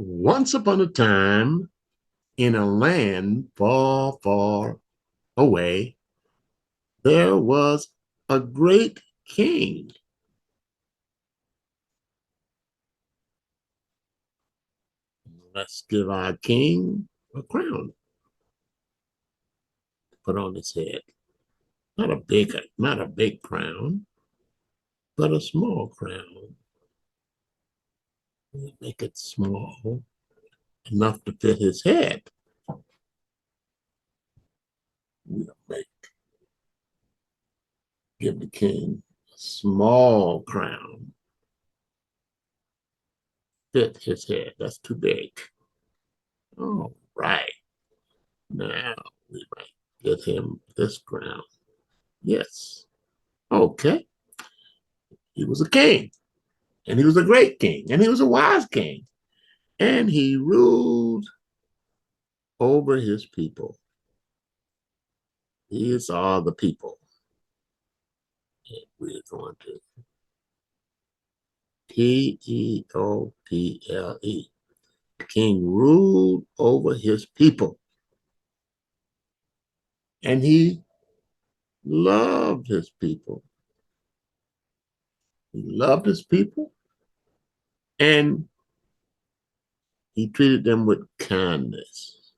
Once upon a time, in a land far, far away, there was a great king. Let's give our king a crown to put on his head. Not a big crown, but a small crown. We make it small enough to fit his head. We'll give the king a small crown, fit his head. That's too big. All right. Now we might get him this crown. Yes. Okay. He was a king, and he was a great king, and he was a wise king, and he ruled over his people. These are the people. And we're going to People. The king ruled over his people, and he loved his people. He loved his people, and he treated them with kindness.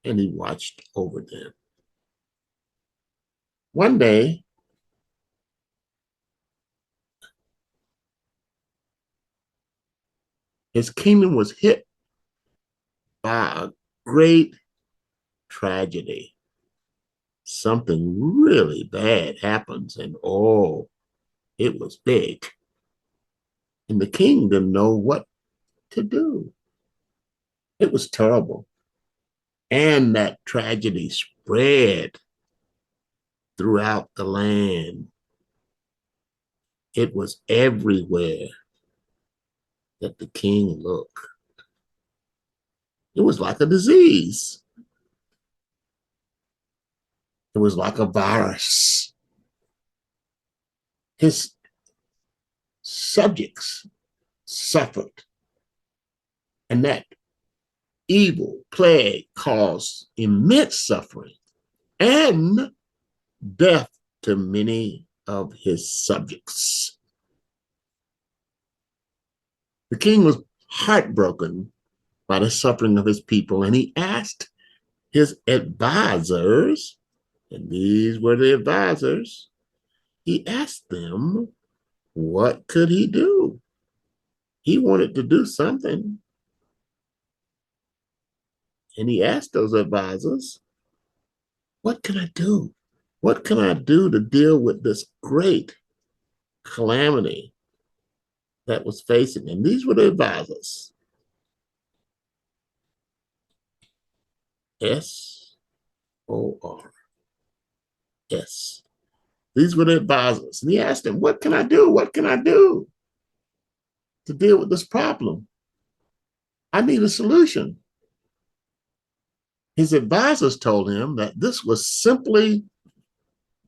And he watched over them. One day, his kingdom was hit by a great tragedy. Something really bad happens, and oh, it was big. And the king didn't know what to do. It was terrible. And that tragedy spread throughout the land. It was everywhere that the king looked. It was like a disease. It was like a virus. His subjects suffered, and that evil plague caused immense suffering and death to many of his subjects. The king was heartbroken by the suffering of his people, and he asked his advisors, and these were the advisors, he asked them, what could he do? He wanted to do something. And he asked those advisors, what can I do? What can I do to deal with this great calamity that was facing him? These were the advisors. SORS. These were the advisors. And he asked them, what can I do? What can I do to deal with this problem? I need a solution. His advisors told him that this was simply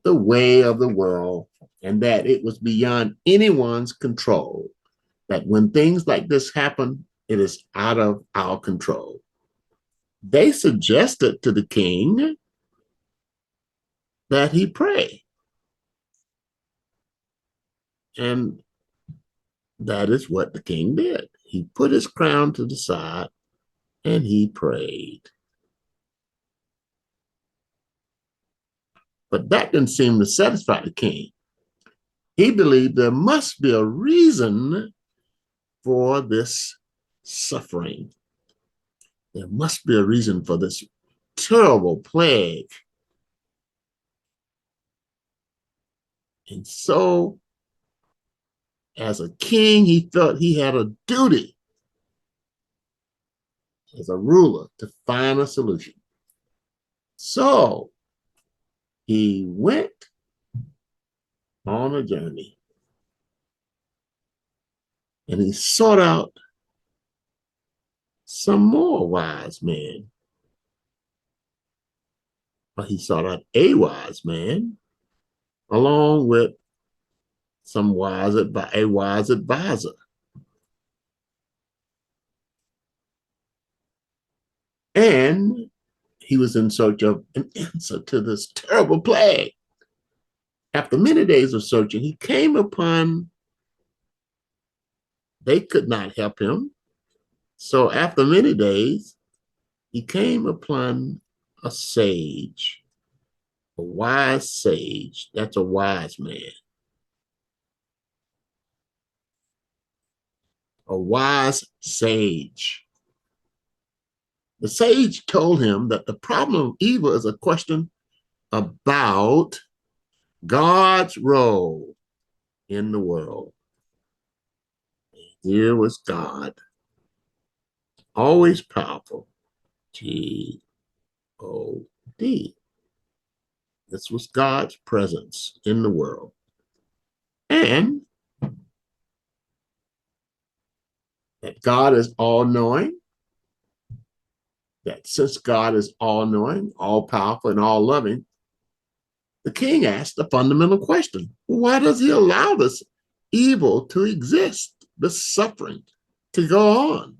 the way of the world and that it was beyond anyone's control. That when things like this happen, it is out of our control. They suggested to the king that he pray. And that is what the king did. He put his crown to the side and he prayed. But that didn't seem to satisfy the king. He believed there must be a reason for this suffering. There must be a reason for this terrible plague. And so, as a king, he felt he had a duty as a ruler to find a solution. So, he went on a journey and he sought out some more wise men. But he sought out a wise man along with a wise advisor. And he was in search of an answer to this terrible plague. After many days of searching, he came upon, they could not help him. So after many days, he came upon a sage, a wise sage. That's a wise man, a wise sage. The sage told him that the problem of evil is a question about God's role in the world. Here was God, always powerful. God. This was God's presence in the world. And that God is all knowing, that since God is all knowing, all powerful, and all loving, the king asked a fundamental question: why does he allow this evil to exist, this suffering to go on?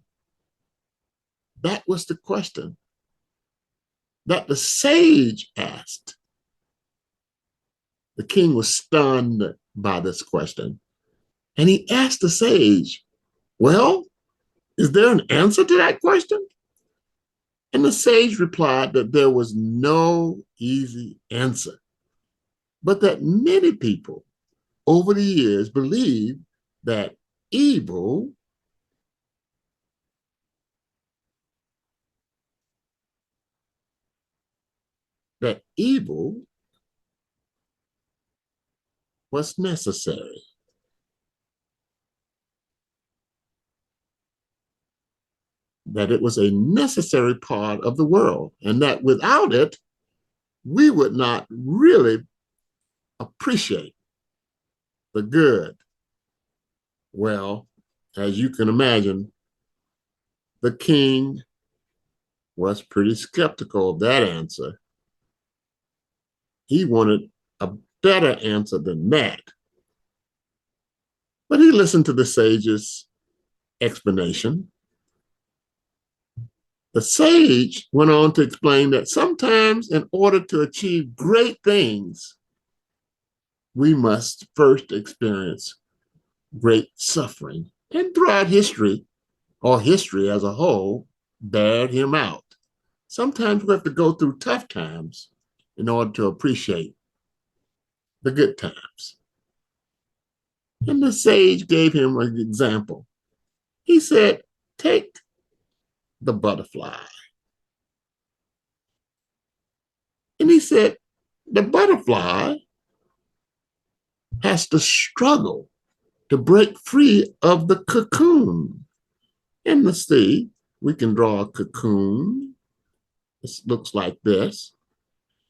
That was the question that the sage asked. The king was stunned by this question. And he asked the sage, well, is there an answer to that question? And the sage replied that there was no easy answer, but that many people over the years believed that evil that evil was necessary. That it was a necessary part of the world, and that without it, we would not really appreciate the good. Well, as you can imagine, the king was pretty skeptical of that answer. He wanted a better answer than that. But he listened to the sage's explanation. The sage went on to explain that sometimes, in order to achieve great things, we must first experience great suffering. And throughout history, or history as a whole, bared him out. Sometimes we have to go through tough times in order to appreciate the good times. And the sage gave him an example. He said, take the butterfly. And he said, the butterfly has to struggle to break free of the cocoon. And let's see, we can draw a cocoon. This looks like this.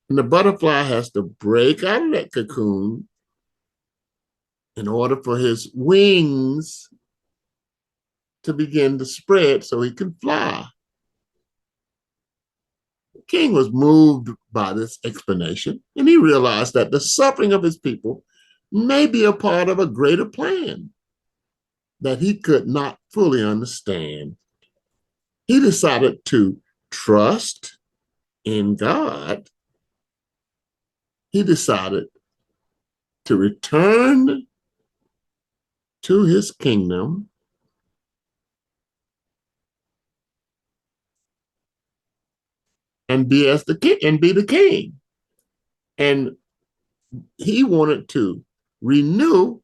And the butterfly has to break out of that cocoon in order for his wings to begin to spread so he can fly. The king was moved by this explanation, and he realized that the suffering of his people may be a part of a greater plan that he could not fully understand. He decided to trust in God. He decided to return to his kingdom and be as the king and be the king. And he wanted to renew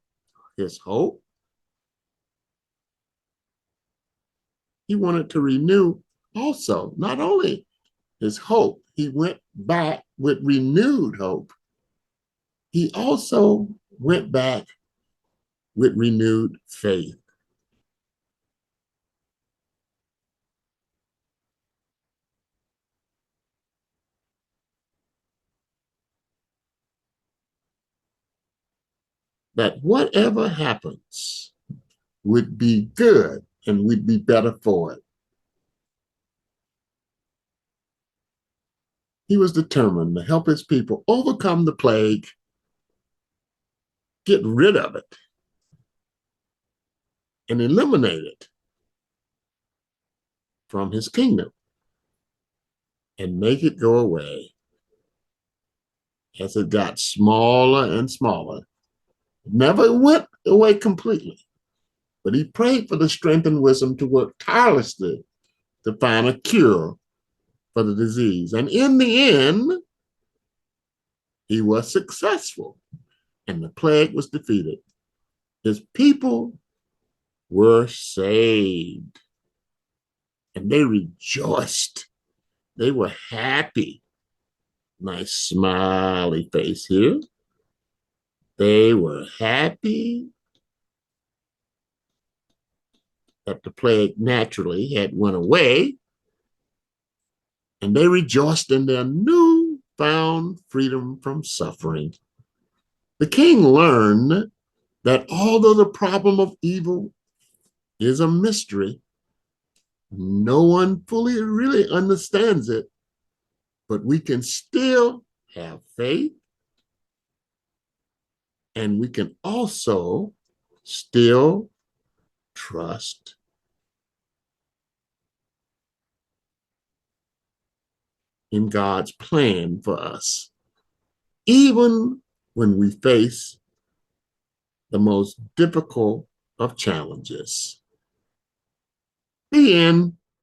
his hope. He wanted to renew also not only his hope, he went back with renewed hope. He also went back with renewed faith. That whatever happens would be good and we'd be better for it. He was determined to help his people overcome the plague, get rid of it, and eliminate it from his kingdom and make it go away as it got smaller and smaller. It never went away completely, but he prayed for the strength and wisdom to work tirelessly to find a cure for the disease. And in the end, he was successful and the plague was defeated. His people were saved and they rejoiced. They were happy. Nice smiley face here. They were happy that the plague naturally had went away, and they rejoiced in their newfound freedom from suffering. The king learned that although the problem of evil is a mystery, no one fully really understands it, but we can still have faith, and we can also still trust in God's plan for us, even when we face the most difficult of challenges. The end.